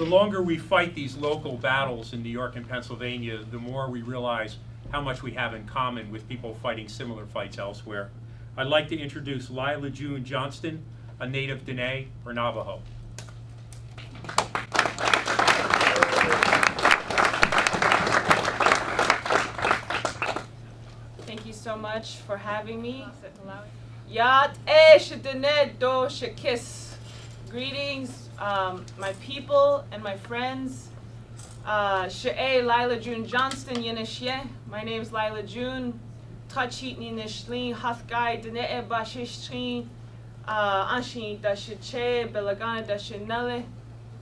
the longer we fight these local battles in New York and Pennsylvania, the more we realize how much we have in common with people fighting similar fights elsewhere. I'd like to introduce Lyla June Johnston, a native Dine or Navajo. Thank you so much for having me. Yat Dine do Shekis. Greetings, my people and my friends. She'e Lyla June Johnston Yenishye. My name is Lyla June. Tachitni Nishlin Hathgai Dine Bashishrin Anshin Dashiche Belagana Dashinele.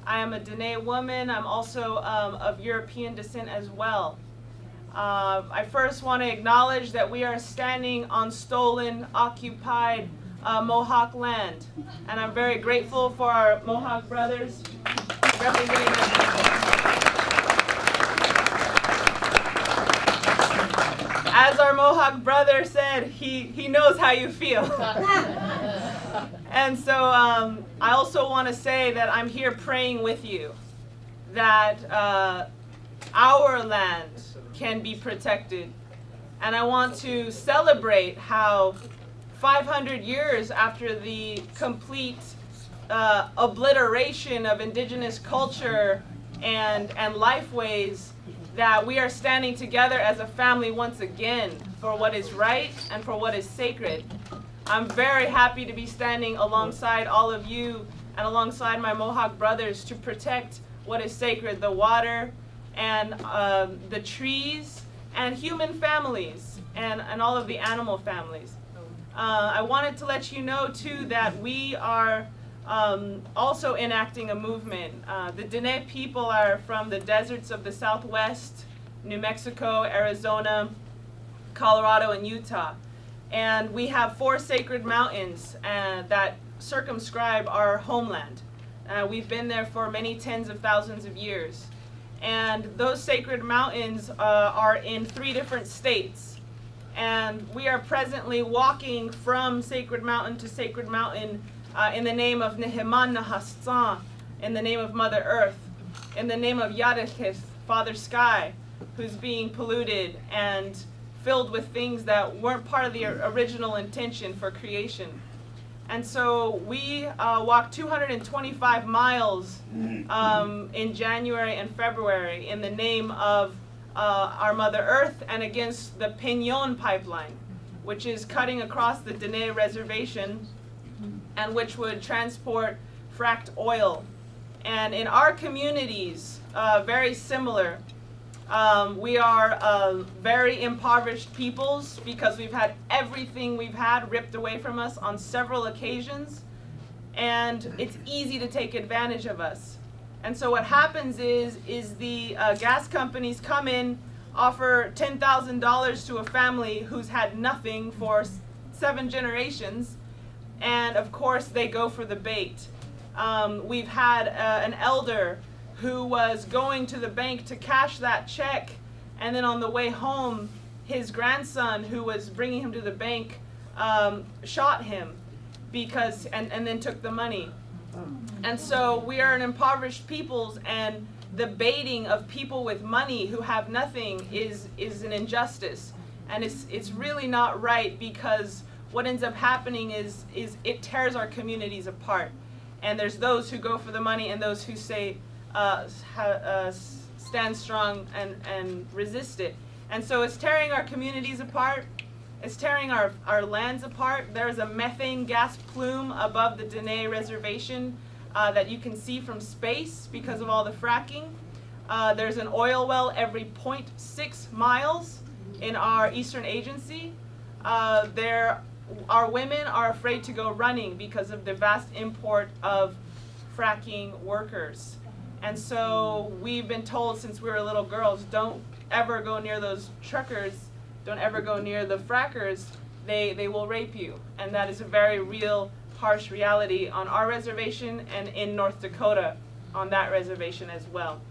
I am a Dine woman. I'm also of European descent as well. I first want to acknowledge that we are standing on stolen, occupied Mohawk land. And I'm very grateful for our Mohawk brothers representing their people. As our Mohawk brother said, he knows how you feel. And so I also want to say that I'm here praying with you that our land can be protected. And I want to celebrate how 500 years after the complete obliteration of indigenous culture and lifeways, that we are standing together as a family once again for what is right and for what is sacred. I'm very happy to be standing alongside all of you and alongside my Mohawk brothers to protect what is sacred, the water and the trees and human families and all of the animal families. I wanted to let you know too that we are also enacting a movement. The Dine people are from the deserts of the Southwest, New Mexico, Arizona, Colorado, and Utah. And we have 4 sacred mountains that circumscribe our homeland. We've been there for many tens of thousands of years. And those sacred mountains are in 3 different states. And we are presently walking from sacred mountain to sacred mountain in the name of Neheman Nahastan, in the name of Mother Earth, in the name of Yadakith, Father Sky, who's being polluted and filled with things that weren't part of the original intention for creation. And so we walked 225 miles in January and February in the name of our Mother Earth and against the Pinon pipeline, which is cutting across the Dine Reservation and which would transport fracked oil. And in our communities, very similar. We are very impoverished peoples because we've had everything we've had ripped away from us on several occasions, and it's easy to take advantage of us. And so what happens is the gas companies come in, offer $10,000 to a family who's had nothing for 7 generations, and of course they go for the bait. We've had an elder who was going to the bank to cash that check, and then on the way home, his grandson, who was bringing him to the bank, shot him and then took the money. And so we are an impoverished peoples, and the baiting of people with money who have nothing is an injustice, and it's really not right, because what ends up happening is it tears our communities apart. And there's those who go for the money and those who say stand strong and resist it. And so it's tearing our communities apart. It's tearing our lands apart. There's a methane gas plume above the Dine Reservation that you can see from space because of all the fracking. There's an oil well every 0.6 miles in our eastern agency. Our women are afraid to go running because of the vast import of fracking workers. And so we've been told since we were little girls, don't ever go near those truckers, don't ever go near the frackers, they will rape you. And that is a very real, harsh reality on our reservation and in North Dakota on that reservation as well.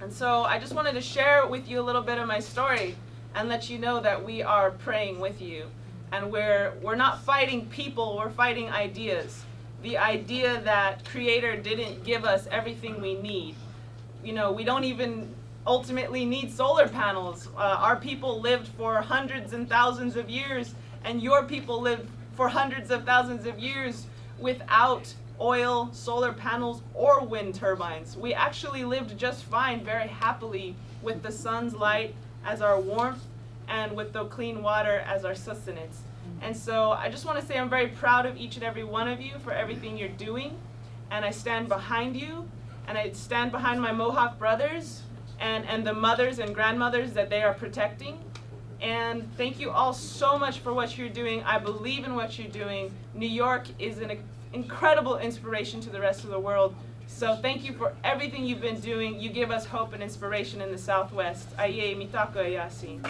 And so I just wanted to share with you a little bit of my story and let you know that we are praying with you. And we're not fighting people, we're fighting ideas. The idea that Creator didn't give us everything we need. we don't even ultimately need solar panels. Our people lived for hundreds and thousands of years, and your people lived for hundreds of thousands of years without oil, solar panels, or wind turbines. We actually lived just fine, very happily, with the sun's light as our warmth and with the clean water as our sustenance. And so I just want to say I'm very proud of each and every one of you for everything you're doing, and I stand behind you, and I stand behind my Mohawk brothers and the mothers and grandmothers that they are protecting. And thank you all so much for what you're doing. I believe in what you're doing. New York is an incredible inspiration to the rest of the world. So thank you for everything you've been doing. You give us hope and inspiration in the Southwest. Aye, mitako yasin.